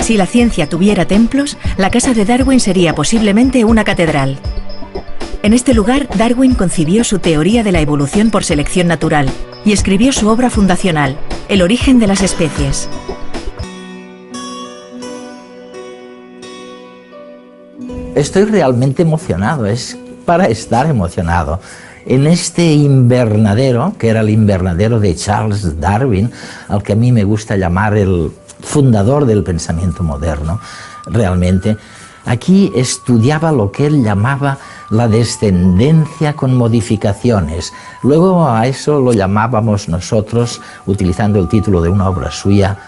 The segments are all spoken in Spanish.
Si la ciencia tuviera templos, la casa de Darwin sería posiblemente una catedral. En este lugar, Darwin concibió su teoría de la evolución por selección natural y escribió su obra fundacional, El origen de las especies. Estoy realmente emocionado, es para estar emocionado. En este invernadero, que era el invernadero de Charles Darwin, al que a mí me gusta llamar el fundador del pensamiento moderno, realmente, aquí estudiaba lo que él llamaba la descendencia con modificaciones. Luego a eso lo llamábamos nosotros, utilizando el título de una obra suya,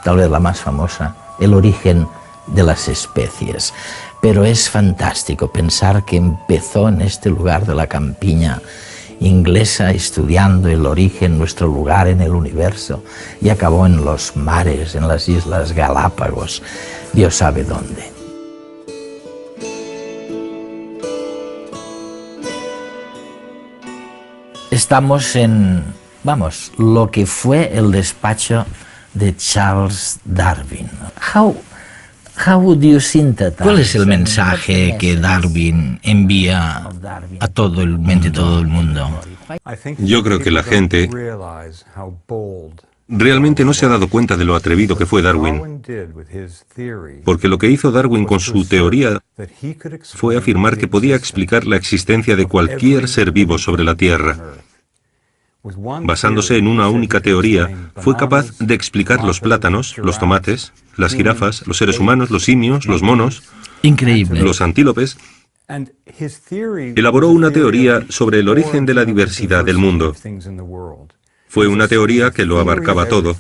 tal vez la más famosa, El origen de las especies. Pero es fantástico pensar que empezó en este lugar de la campiña inglesa estudiando el origen, nuestro lugar en el universo, y acabó en los mares, en las Islas Galápagos, Dios sabe dónde. Estamos en, lo que fue el despacho de Charles Darwin. ¿Cuál es el mensaje que Darwin envía a todo el mundo? Yo creo que la gente realmente no se ha dado cuenta de lo atrevido que fue Darwin, porque lo que hizo Darwin con su teoría fue afirmar que podía explicar la existencia de cualquier ser vivo sobre la Tierra. Basándose en una única teoría, fue capaz de explicar los plátanos, los tomates, las jirafas, los seres humanos, los simios, los monos, Increíble. los antílopes. Elaboró una teoría sobre el origen de la diversidad del mundo. Fue una teoría que lo abarcaba todo.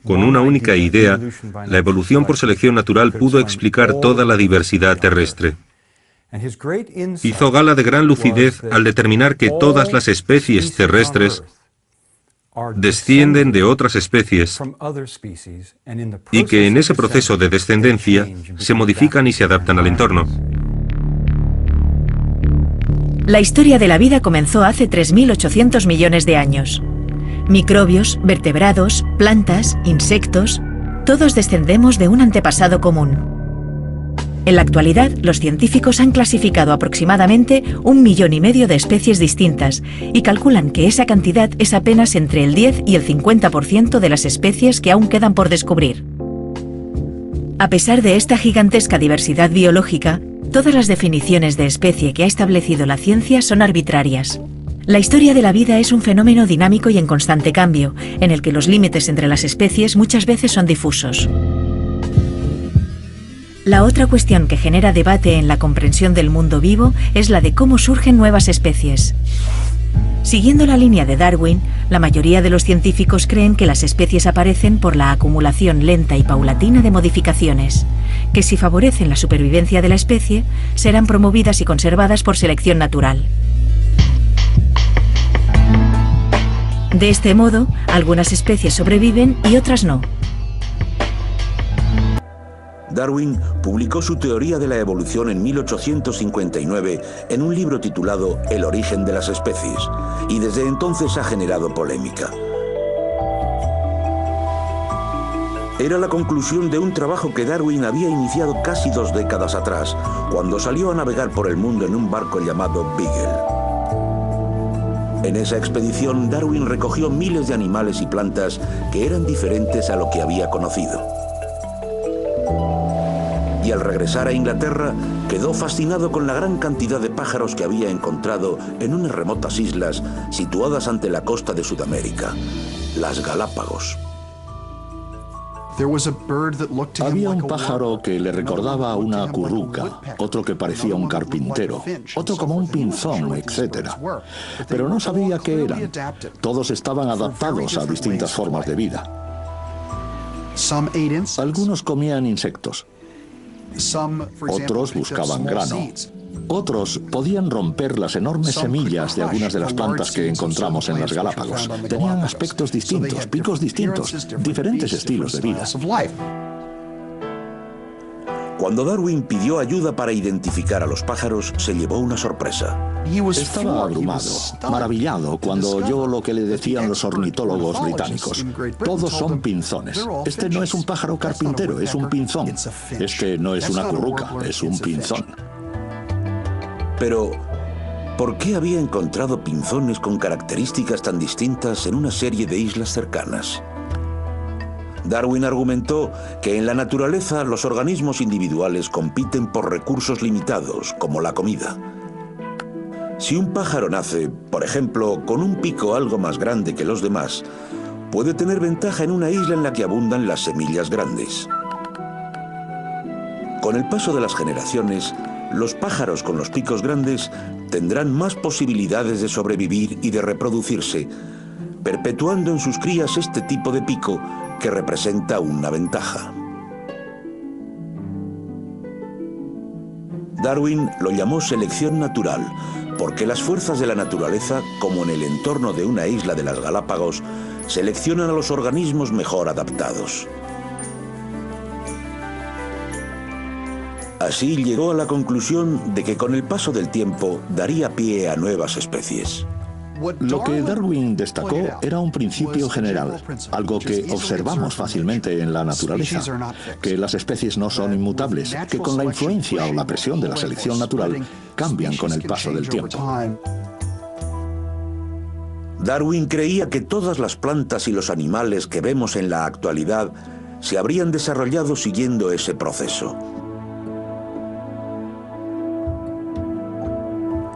Con una única idea, la evolución por selección natural pudo explicar toda la diversidad terrestre. Hizo gala de gran lucidez al determinar que todas las especies terrestres descienden de otras especies y que en ese proceso de descendencia se modifican y se adaptan al entorno. La historia de la vida comenzó hace 3.800 millones de años. Microbios, vertebrados, plantas, insectos, todos descendemos de un antepasado común. En la actualidad, los científicos han clasificado aproximadamente 1,5 millones de especies distintas y calculan que esa cantidad es apenas entre el 10 y el 50% de las especies que aún quedan por descubrir. A pesar de esta gigantesca diversidad biológica, todas las definiciones de especie que ha establecido la ciencia son arbitrarias. La historia de la vida es un fenómeno dinámico y en constante cambio, en el que los límites entre las especies muchas veces son difusos. La otra cuestión que genera debate en la comprensión del mundo vivo es la de cómo surgen nuevas especies. Siguiendo la línea de Darwin, la mayoría de los científicos creen que las especies aparecen por la acumulación lenta y paulatina de modificaciones, que si favorecen la supervivencia de la especie, serán promovidas y conservadas por selección natural. De este modo, algunas especies sobreviven y otras no. Darwin publicó su teoría de la evolución en 1859 en un libro titulado El origen de las especies, y desde entonces ha generado polémica. Era la conclusión de un trabajo que Darwin había iniciado casi 2 décadas atrás, cuando salió a navegar por el mundo en un barco llamado Beagle. En esa expedición, Darwin recogió miles de animales y plantas que eran diferentes a lo que había conocido. Y al regresar a Inglaterra, quedó fascinado con la gran cantidad de pájaros que había encontrado en unas remotas islas situadas ante la costa de Sudamérica, las Galápagos. Había un pájaro que le recordaba a una curruca, otro que parecía un carpintero, otro como un pinzón, etc. Pero no sabía qué eran. Todos estaban adaptados a distintas formas de vida. Algunos comían insectos. Otros buscaban grano. Otros podían romper las enormes semillas de algunas de las plantas que encontramos en las Galápagos. Tenían aspectos distintos, picos distintos, diferentes estilos de vida. Cuando Darwin pidió ayuda para identificar a los pájaros, se llevó una sorpresa. Estaba abrumado, maravillado, cuando oyó lo que le decían los ornitólogos británicos. Todos son pinzones. Este no es un pájaro carpintero, es un pinzón. Este no es una curruca, es un pinzón. Pero, ¿por qué había encontrado pinzones con características tan distintas en una serie de islas cercanas? Darwin argumentó que en la naturaleza los organismos individuales compiten por recursos limitados, como la comida. Si un pájaro nace, por ejemplo, con un pico algo más grande que los demás, puede tener ventaja en una isla en la que abundan las semillas grandes. Con el paso de las generaciones, los pájaros con los picos grandes tendrán más posibilidades de sobrevivir y de reproducirse, perpetuando en sus crías este tipo de pico que representa una ventaja. Darwin lo llamó selección natural, porque las fuerzas de la naturaleza, como en el entorno de una isla de las Galápagos, seleccionan a los organismos mejor adaptados. Así llegó a la conclusión de que con el paso del tiempo daría pie a nuevas especies. Lo que Darwin destacó era un principio general, algo que observamos fácilmente en la naturaleza, que las especies no son inmutables, que con la influencia o la presión de la selección natural cambian con el paso del tiempo. Darwin creía que todas las plantas y los animales que vemos en la actualidad se habrían desarrollado siguiendo ese proceso.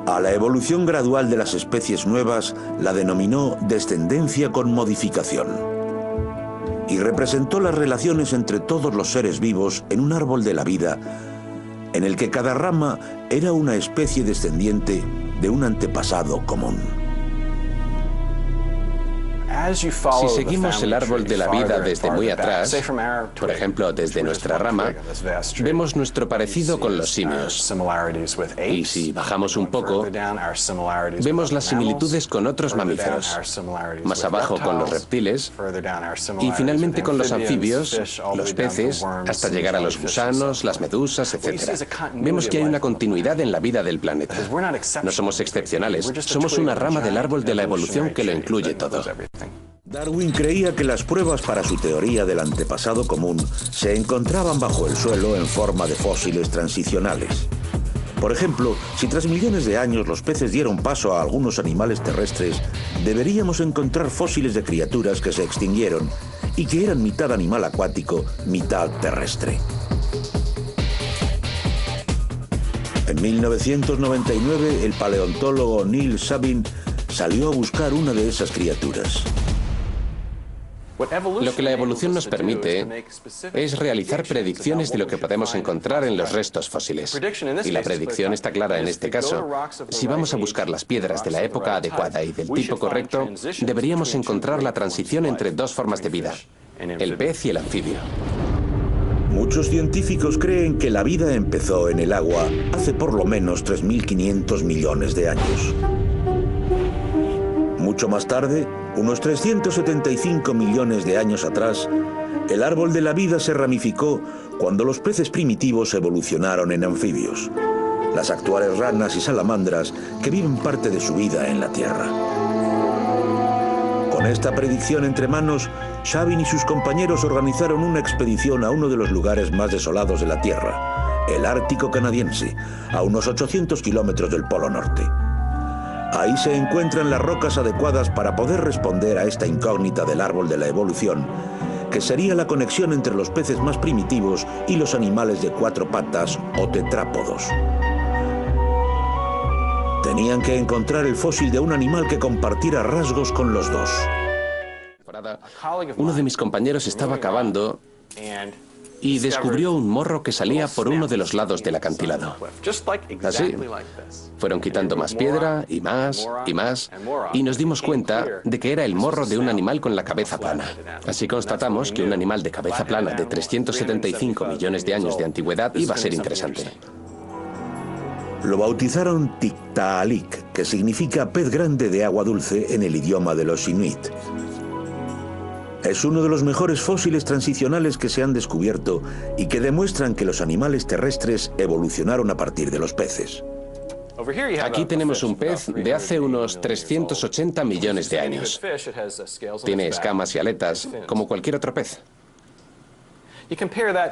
A la evolución gradual de las especies nuevas la denominó descendencia con modificación y representó las relaciones entre todos los seres vivos en un árbol de la vida en el que cada rama era una especie descendiente de un antepasado común. Si seguimos el árbol de la vida desde muy atrás, por ejemplo desde nuestra rama, vemos nuestro parecido con los simios. Y si bajamos un poco, vemos las similitudes con otros mamíferos. Más abajo con los reptiles y finalmente con los anfibios, los peces, hasta llegar a los gusanos, las medusas, etc. Vemos que hay una continuidad en la vida del planeta. No somos excepcionales, somos una rama del árbol de la evolución que lo incluye todo. Darwin creía que las pruebas para su teoría del antepasado común se encontraban bajo el suelo en forma de fósiles transicionales. Por ejemplo, si tras millones de años los peces dieron paso a algunos animales terrestres, deberíamos encontrar fósiles de criaturas que se extinguieron y que eran mitad animal acuático, mitad terrestre. En 1999, el paleontólogo Neil Sabin salió a buscar una de esas criaturas. Lo que la evolución nos permite es realizar predicciones de lo que podemos encontrar en los restos fósiles. Y la predicción está clara en este caso. Si vamos a buscar las piedras de la época adecuada y del tipo correcto, deberíamos encontrar la transición entre dos formas de vida, el pez y el anfibio. Muchos científicos creen que la vida empezó en el agua hace por lo menos 3.500 millones de años. Mucho más tarde, unos 375 millones de años atrás, el árbol de la vida se ramificó cuando los peces primitivos evolucionaron en anfibios, las actuales ranas y salamandras que viven parte de su vida en la Tierra. Con esta predicción entre manos, Sabin y sus compañeros organizaron una expedición a uno de los lugares más desolados de la Tierra, el Ártico canadiense, a unos 800 kilómetros del Polo Norte. Ahí se encuentran las rocas adecuadas para poder responder a esta incógnita del árbol de la evolución, que sería la conexión entre los peces más primitivos y los animales de cuatro patas o tetrápodos. Tenían que encontrar el fósil de un animal que compartiera rasgos con los dos. Uno de mis compañeros estaba cavando y descubrió un morro que salía por uno de los lados del acantilado. Así, fueron quitando más piedra y más y más, y nos dimos cuenta de que era el morro de un animal con la cabeza plana. Así constatamos que un animal de cabeza plana de 375 millones de años de antigüedad iba a ser interesante. Lo bautizaron Tiktaalik, que significa pez grande de agua dulce en el idioma de los inuit. Es uno de los mejores fósiles transicionales que se han descubierto y que demuestran que los animales terrestres evolucionaron a partir de los peces. Aquí tenemos un pez de hace unos 380 millones de años. Tiene escamas y aletas, como cualquier otro pez.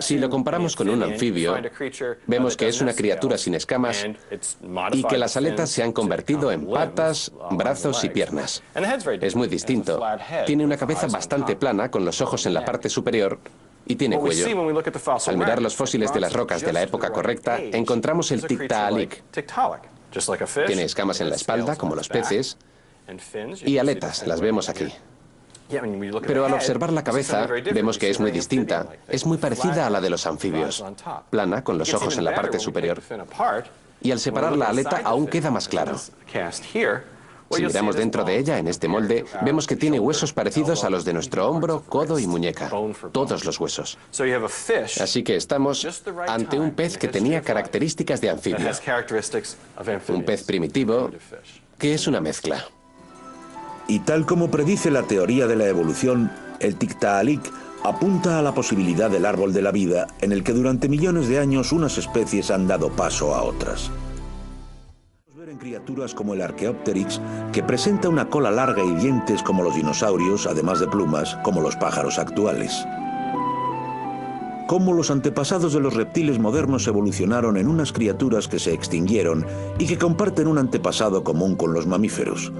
Si lo comparamos con un anfibio, vemos que es una criatura sin escamas y que las aletas se han convertido en patas, brazos y piernas. Es muy distinto. Tiene una cabeza bastante plana, con los ojos en la parte superior, y tiene cuello. Al mirar los fósiles de las rocas de la época correcta, encontramos el Tiktaalik. Tiene escamas en la espalda, como los peces, y aletas, las vemos aquí. Pero al observar la cabeza, vemos que es muy distinta. Es muy parecida a la de los anfibios. Plana, con los ojos en la parte superior. Y al separar la aleta aún queda más claro. Si miramos dentro de ella, en este molde, vemos que tiene huesos parecidos a los de nuestro hombro, codo y muñeca. Todos los huesos. Así que estamos ante un pez que tenía características de anfibio. Un pez primitivo que es una mezcla. Y tal como predice la teoría de la evolución, el Tiktaalik apunta a la posibilidad del árbol de la vida, en el que durante millones de años unas especies han dado paso a otras. Podemos ver en criaturas como el Archaeopteryx, que presenta una cola larga y dientes como los dinosaurios, además de plumas, como los pájaros actuales. Cómo los antepasados de los reptiles modernos evolucionaron en unas criaturas que se extinguieron y que comparten un antepasado común con los mamíferos.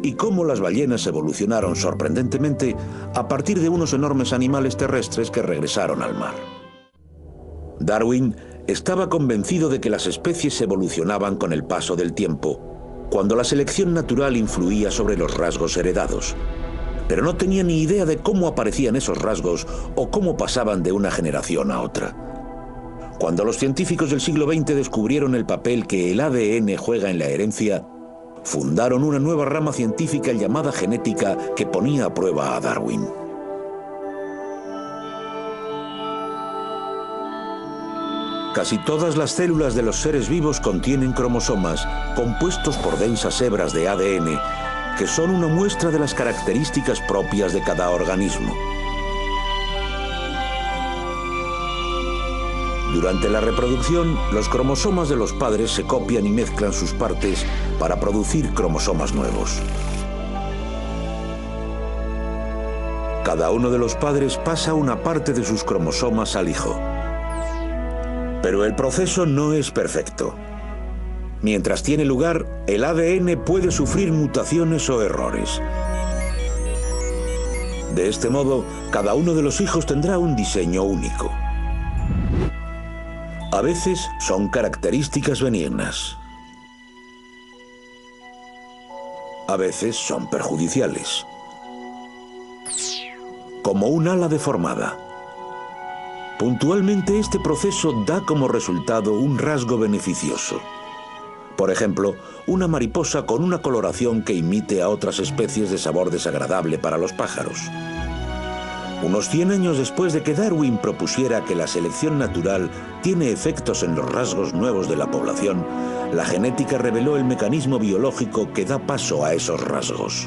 Y cómo las ballenas evolucionaron sorprendentemente a partir de unos enormes animales terrestres que regresaron al mar. Darwin estaba convencido de que las especies evolucionaban con el paso del tiempo, cuando la selección natural influía sobre los rasgos heredados. Pero no tenía ni idea de cómo aparecían esos rasgos o cómo pasaban de una generación a otra. Cuando los científicos del siglo XX descubrieron el papel que el ADN juega en la herencia, fundaron una nueva rama científica llamada genética que ponía a prueba a Darwin. Casi todas las células de los seres vivos contienen cromosomas compuestos por densas hebras de ADN que son una muestra de las características propias de cada organismo. Durante la reproducción, los cromosomas de los padres se copian y mezclan sus partes para producir cromosomas nuevos. Cada uno de los padres pasa una parte de sus cromosomas al hijo. Pero el proceso no es perfecto. Mientras tiene lugar, el ADN puede sufrir mutaciones o errores. De este modo, cada uno de los hijos tendrá un diseño único. A veces son características benignas. A veces son perjudiciales. Como un ala deformada. Puntualmente este proceso da como resultado un rasgo beneficioso. Por ejemplo, una mariposa con una coloración que imite a otras especies de sabor desagradable para los pájaros. Unos 100 años después de que Darwin propusiera que la selección natural tiene efectos en los rasgos nuevos de la población, la genética reveló el mecanismo biológico que da paso a esos rasgos.